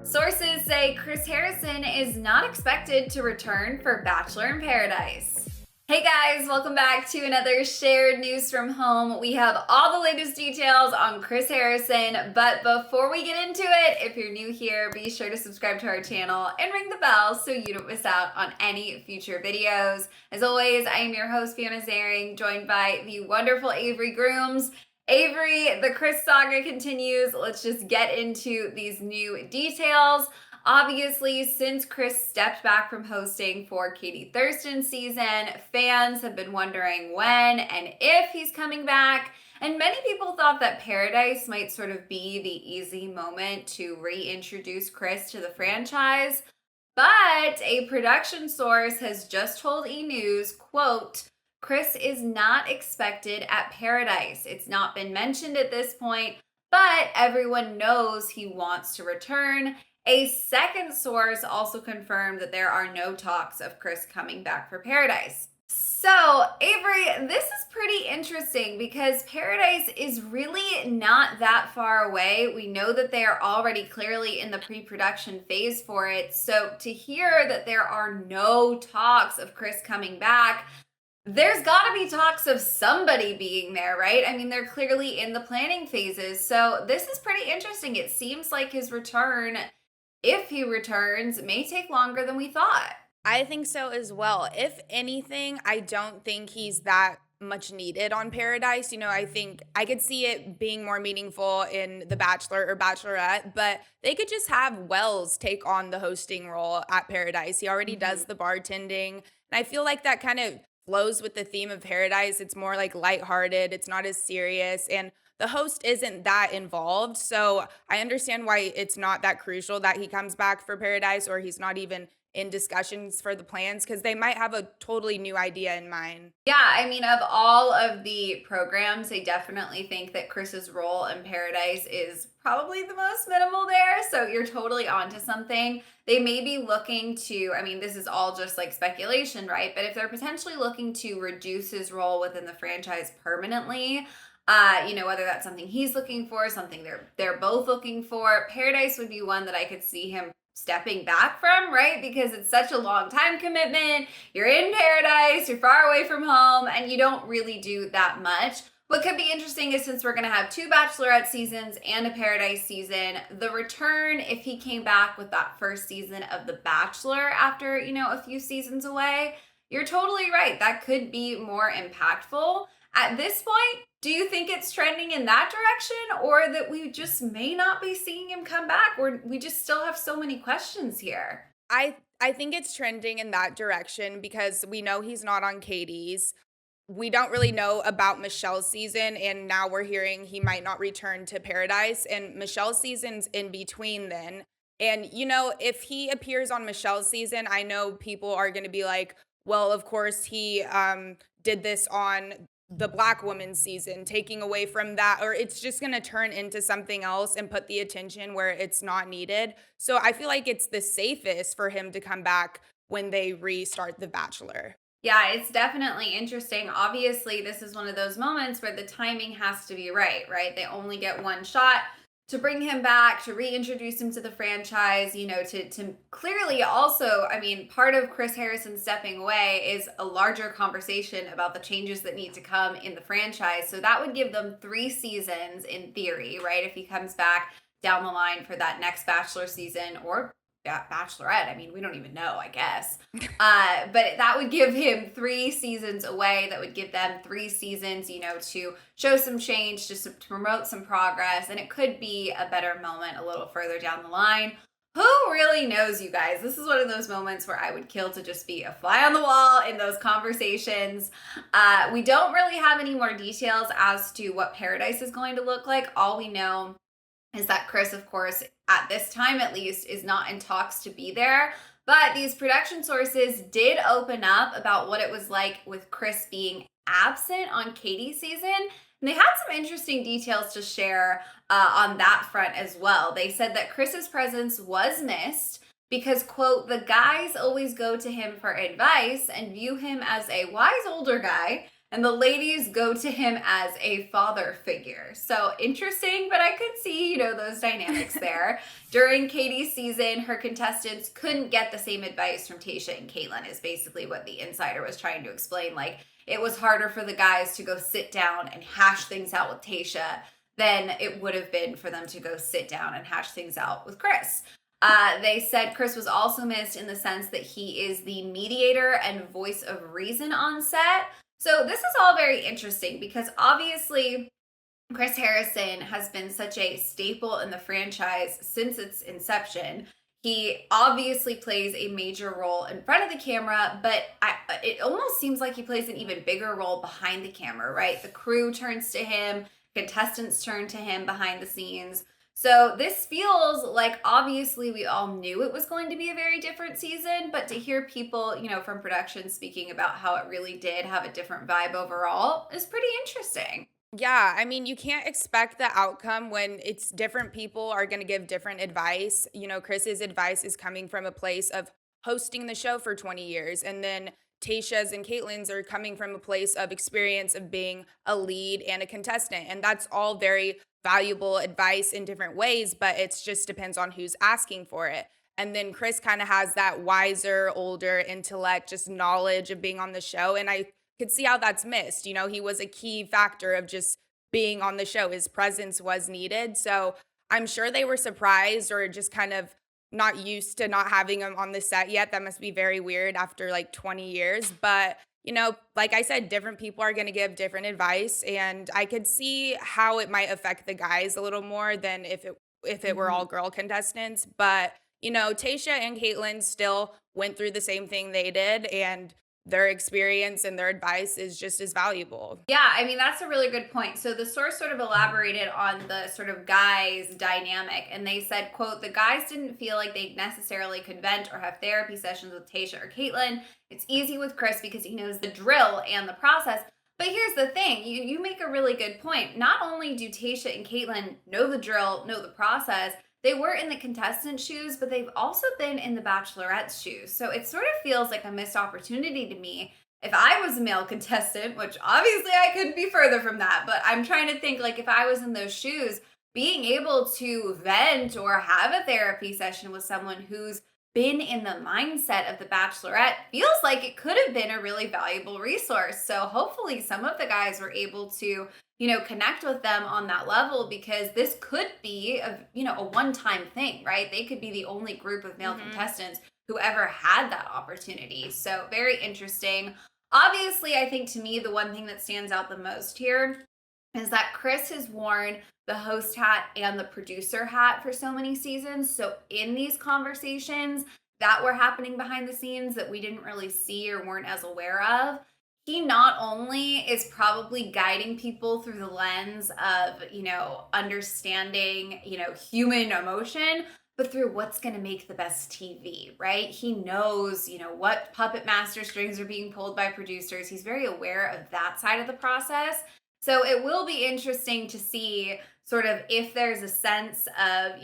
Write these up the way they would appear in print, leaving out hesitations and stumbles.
Sources say Chris Harrison is not expected to return for Bachelor in Paradise. Hey guys, welcome back to another shared news from home. We have all the latest details on Chris Harrison, but before we get into it, if you're new here, be sure to subscribe to our channel and ring the bell so you don't miss out on any future videos. As always, I am your host, Fiona Zaring, joined by the wonderful Avery Grooms. Avery, the Chris saga continues. Let's just get into these new details. Obviously, since Chris stepped back from hosting for Katie Thurston's season, fans have been wondering when and if he's coming back. And many people thought that Paradise might sort of be the easy moment to reintroduce Chris to the franchise. But a production source has just told E! News, quote, Chris is not expected at Paradise. It's not been mentioned at this point, but everyone knows he wants to return. A second source also confirmed that there are no talks of Chris coming back for Paradise. So, Avery, this is pretty interesting because Paradise is really not that far away. We know that they are already clearly in the pre-production phase for it. So, to hear that there are no talks of Chris coming back, there's got to be talks of somebody being there, right? I mean, they're clearly in the planning phases. So, this is pretty interesting. It seems like his return, if he returns, may take longer than we thought. I think so as well. If anything, I don't think he's that much needed on Paradise. I think I could see it being more meaningful in The Bachelor or Bachelorette, but they could just have Wells take on the hosting role at Paradise. He already does the bartending. And I feel like that kind of flows with the theme of Paradise. It's more like lighthearted, it's not as serious. And the host isn't that involved. So I understand why it's not that crucial that he comes back for Paradise or he's not even in discussions for the plans because they might have a totally new idea in mind. Yeah, I mean, of all of the programs, I definitely think that Chris's role in Paradise is probably the most minimal there. So you're totally onto something. They may be looking to, I mean, this is all just like speculation, right? But if they're potentially looking to reduce his role within the franchise permanently, whether that's something he's looking for, something they're both looking for, Paradise would be one that I could see him stepping back from, right? Because it's such a long time commitment. You're in Paradise, you're far away from home, and you don't really do that much. What could be interesting is since we're going to have 2 Bachelorette seasons and a Paradise season, the return, if he came back with that first season of The Bachelor after, a few seasons away, you're totally right. That could be more impactful. At this point, do you think it's trending in that direction or that we just may not be seeing him come back or we just still have so many questions here? I think it's trending in that direction because we know he's not on Katie's. We don't really know about Michelle's season, and now we're hearing he might not return to Paradise, and Michelle's season's in between then. And, if he appears on Michelle's season, I know people are going to be like, well, of course he did this on the Black woman season, taking away from that, or it's just going to turn into something else and put the attention where it's not needed. So I feel like it's the safest for him to come back when they restart The Bachelor. Yeah, it's definitely interesting. Obviously, this is one of those moments where the timing has to be right? They only get one shot to bring him back, to reintroduce him to the franchise, to clearly also, I mean, part of Chris Harrison stepping away is a larger conversation about the changes that need to come in the franchise. So that would give them 3 seasons in theory, right? If he comes back down the line for that next Bachelor season or Bachelorette. I mean, we don't even know, I guess. But that would give him 3 seasons away. That would give them 3 seasons, to show some change, just to promote some progress. And it could be a better moment a little further down the line. Who really knows, you guys? This is one of those moments where I would kill to just be a fly on the wall in those conversations. We don't really have any more details as to what Paradise is going to look like. All we know is that Chris, of course, at this time at least, is not in talks to be there. But these production sources did open up about what it was like with Chris being absent on Katie's season. And they had some interesting details to share on that front as well. They said that Chris's presence was missed because, quote, the guys always go to him for advice and view him as a wise older guy and the ladies go to him as a father figure. So interesting, but I could see, those dynamics there. During Katie's season, her contestants couldn't get the same advice from Tayshia and Kaitlyn, is basically what the insider was trying to explain. Like, it was harder for the guys to go sit down and hash things out with Tayshia than it would have been for them to go sit down and hash things out with Chris. They said Chris was also missed in the sense that he is the mediator and voice of reason on set. So this is all very interesting because obviously Chris Harrison has been such a staple in the franchise since its inception. He obviously plays a major role in front of the camera, but it almost seems like he plays an even bigger role behind the camera, right? The crew turns to him, contestants turn to him behind the scenes. So this feels like obviously we all knew it was going to be a very different season, but to hear people, from production speaking about how it really did have a different vibe overall is pretty interesting. Yeah, I mean, you can't expect the outcome when it's different people are going to give different advice. Chris's advice is coming from a place of hosting the show for 20 years, and then Tayshia's and Caitlyn's are coming from a place of experience of being a lead and a contestant. And that's all very valuable advice in different ways, but it just depends on who's asking for it. And then Chris kind of has that wiser, older intellect, just knowledge of being on the show. And I could see how that's missed. He was a key factor of just being on the show. His presence was needed. So I'm sure they were surprised or just kind of not used to not having him on the set yet. That must be very weird after like 20 years. But, like I said, different people are going to give different advice. And I could see how it might affect the guys a little more than if it were all girl contestants. But, Tayshia and Kaitlyn still went through the same thing they did. And their experience and their advice is just as valuable. Yeah, I mean, that's a really good point. So the source sort of elaborated on the sort of guys dynamic, and they said, quote, the guys didn't feel like they necessarily could vent or have therapy sessions with Tayshia or Kaitlyn. It's easy with Chris because he knows the drill and the process. But here's the thing, you make a really good point. Not only do Tayshia and Kaitlyn know the drill, know the process, they were in the contestant shoes, but they've also been in the Bachelorette's shoes. So it sort of feels like a missed opportunity to me. If I was a male contestant, which obviously I couldn't be further from that, but I'm trying to think like if I was in those shoes, being able to vent or have a therapy session with someone who's been in the mindset of the Bachelorette feels like it could have been a really valuable resource. So hopefully some of the guys were able to connect with them on that level because this could be a one-time thing, right? They could be the only group of male contestants who ever had that opportunity. So very interesting. Obviously, I think to me, the one thing that stands out the most here is that Chris has worn the host hat and the producer hat for so many seasons. So in these conversations that were happening behind the scenes that we didn't really see or weren't as aware of, he not only is probably guiding people through the lens of, understanding, human emotion, but through what's going to make the best TV, right? He knows, what puppet master strings are being pulled by producers. He's very aware of that side of the process. So it will be interesting to see sort of if there's a sense of,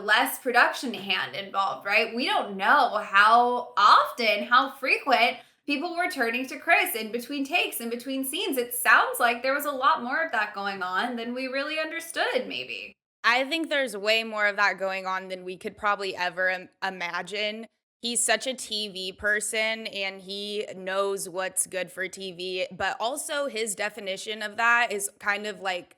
less production hand involved, right? We don't know how often, how frequent people were turning to Chris in between takes, in between scenes. It sounds like there was a lot more of that going on than we really understood, maybe. I think there's way more of that going on than we could probably ever imagine. He's such a TV person and he knows what's good for TV, but also his definition of that is kind of like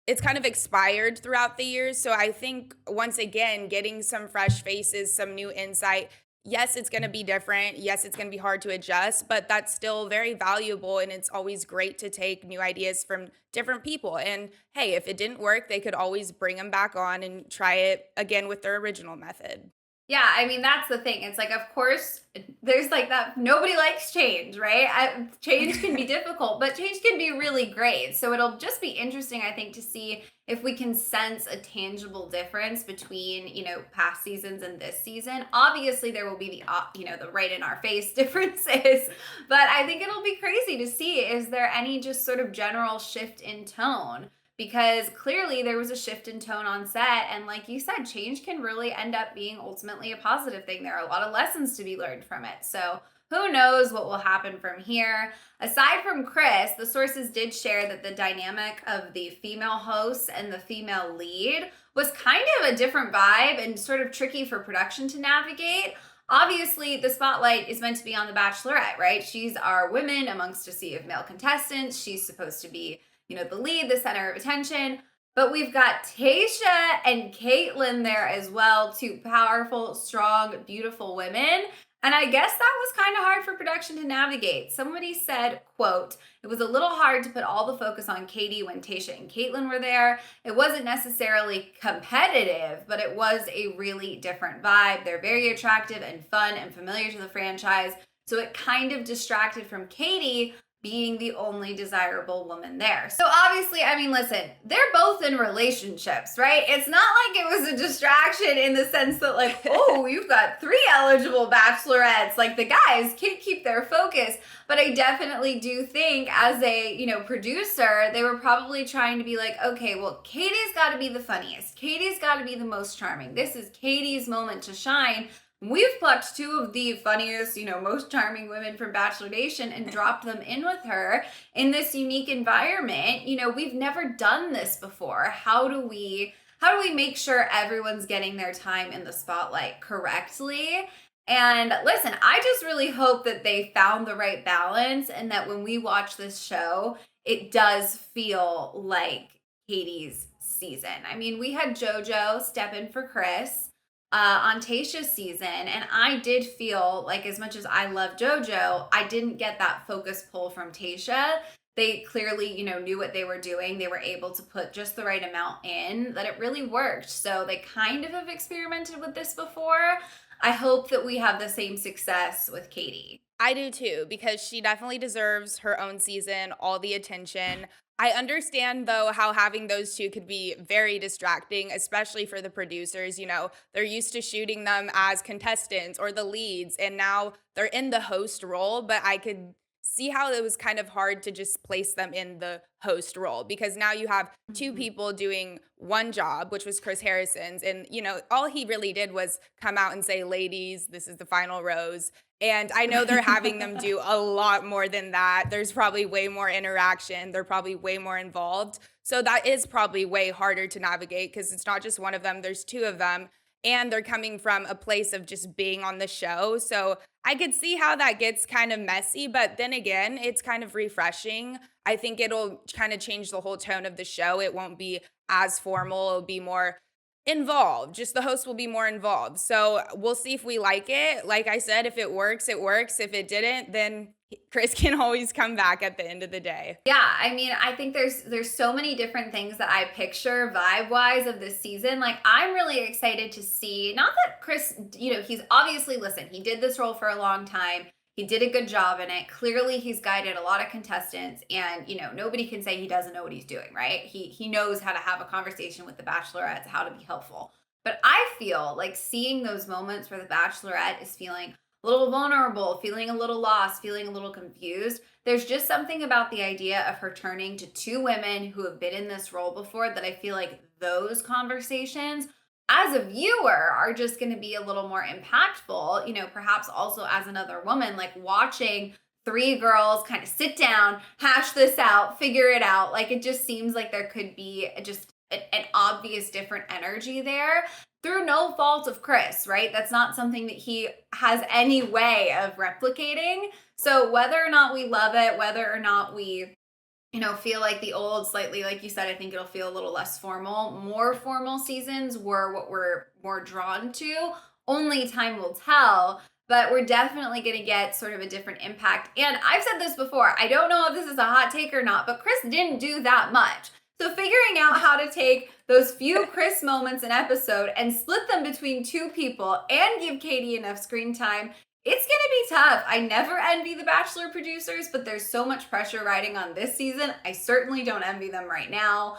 it's kind of expired throughout the years. So I think once again, getting some fresh faces, some new insight. Yes, it's going to be different. Yes, it's going to be hard to adjust, but that's still very valuable. And it's always great to take new ideas from different people. And hey, if it didn't work, they could always bring them back on and try it again with their original method. Yeah, I mean, that's the thing. It's like, of course, there's like that. Nobody likes change, right? Change can be difficult, but change can be really great. So it'll just be interesting, I think, to see if we can sense a tangible difference between, past seasons and this season. Obviously, there will be the right in our face differences, but I think it'll be crazy to see, is there any just sort of general shift in tone? Because clearly there was a shift in tone on set. And like you said, change can really end up being ultimately a positive thing. There are a lot of lessons to be learned from it. So who knows what will happen from here. Aside from Chris, the sources did share that the dynamic of the female hosts and the female lead was kind of a different vibe and sort of tricky for production to navigate. Obviously, the spotlight is meant to be on the Bachelorette, right? She's our women amongst a sea of male contestants. She's supposed to be, the lead, the center of attention. But we've got Tayshia and Caitlyn there as well, two powerful, strong, beautiful women. And I guess that was kind of hard for production to navigate. Somebody said, quote, it was a little hard to put all the focus on Katie when Tayshia and Caitlyn were there. It wasn't necessarily competitive, but it was a really different vibe. They're very attractive and fun and familiar to the franchise. So it kind of distracted from Katie being the only desirable woman there. So obviously, listen, they're both in relationships, right? It's not like it was a distraction in the sense that oh, you've got 3 eligible bachelorettes. Like the guys can't keep their focus. But I definitely do think as a, producer, they were probably trying to be like, okay, well, Katie's got to be the funniest. Katie's got to be the most charming. This is Katie's moment to shine. We've plucked 2 of the funniest, most charming women from Bachelor Nation and dropped them in with her in this unique environment. We've never done this before. How do we make sure everyone's getting their time in the spotlight correctly? And listen, I just really hope that they found the right balance and that when we watch this show, it does feel like Katie's season. We had JoJo step in for Chris on Tayshia's season, and I did feel like as much as I love JoJo, I didn't get that focus pull from Tayshia. They clearly, knew what they were doing. They were able to put just the right amount in that it really worked. So they kind of have experimented with this before. I hope that we have the same success with Katie. I do too, because she definitely deserves her own season, all the attention. I understand, though, how having those 2 could be very distracting, especially for the producers. They're used to shooting them as contestants or the leads, and now they're in the host role. But I could see how it was kind of hard to just place them in the host role because now you have 2 people doing one job, which was Chris Harrison's. And, all he really did was come out and say, ladies, this is the final rose. And I know they're having them do a lot more than that. There's probably way more interaction. They're probably way more involved. So that is probably way harder to navigate because it's not just one of them, there's 2 of them. And they're coming from a place of just being on the show. So I could see how that gets kind of messy, but then again, it's kind of refreshing. I think it'll kind of change the whole tone of the show. It won't be as formal. It'll be more involved. Just the host will be more involved. So we'll see if we like it. Like I said, if it works, it works. If it didn't, then Chris can always come back at the end of the day. Yeah, I think there's so many different things that I picture vibe-wise of this season. Like, I'm really excited to see, not that Chris, he's obviously, listen, he did this role for a long time. He did a good job in it. Clearly, he's guided a lot of contestants, and, nobody can say he doesn't know what he's doing, right? He knows how to have a conversation with the Bachelorettes, how to be helpful. But I feel like seeing those moments where the Bachelorette is feeling a little vulnerable, feeling a little lost, feeling a little confused. There's just something about the idea of her turning to 2 women who have been in this role before that I feel like those conversations as a viewer are just going to be a little more impactful, perhaps also as another woman, like watching 3 girls kind of sit down, hash this out, figure it out. Like, it just seems like there could be just an obvious different energy there through no fault of Chris, right? That's not something that he has any way of replicating. So whether or not we love it, whether or not we, feel like the old, slightly, like you said, I think it'll feel a little less formal. More formal seasons were what we're more drawn to. Only time will tell. But we're definitely going to get sort of a different impact. And I've said this before. I don't know if this is a hot take or not, but Chris didn't do that much. So figuring out how to take those few Chris moments an episode and split them between 2 people and give Katie enough screen time, it's going to be tough. I never envy the Bachelor producers, but there's so much pressure riding on this season. I certainly don't envy them right now.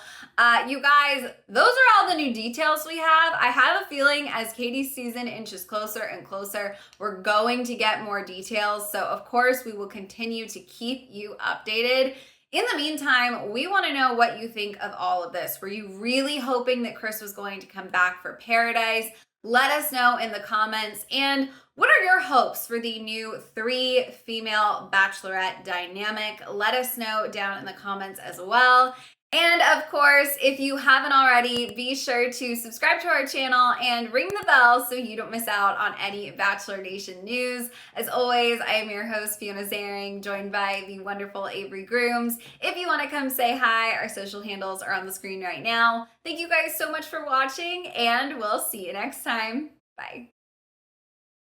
You guys, those are all the new details we have. I have a feeling as Katie's season inches closer and closer, we're going to get more details. So of course, we will continue to keep you updated. In the meantime, we want to know what you think of all of this. Were you really hoping that Chris was going to come back for Paradise? Let us know in the comments. And what are your hopes for the new 3 female bachelorette dynamic? Let us know down in the comments as well. And of course, if you haven't already, be sure to subscribe to our channel and ring the bell so you don't miss out on any Bachelor Nation news. As always, I am your host, Fiona Zaring, joined by the wonderful Avery Grooms. If you want to come say hi, our social handles are on the screen right now. Thank you guys so much for watching, and we'll see you next time. Bye.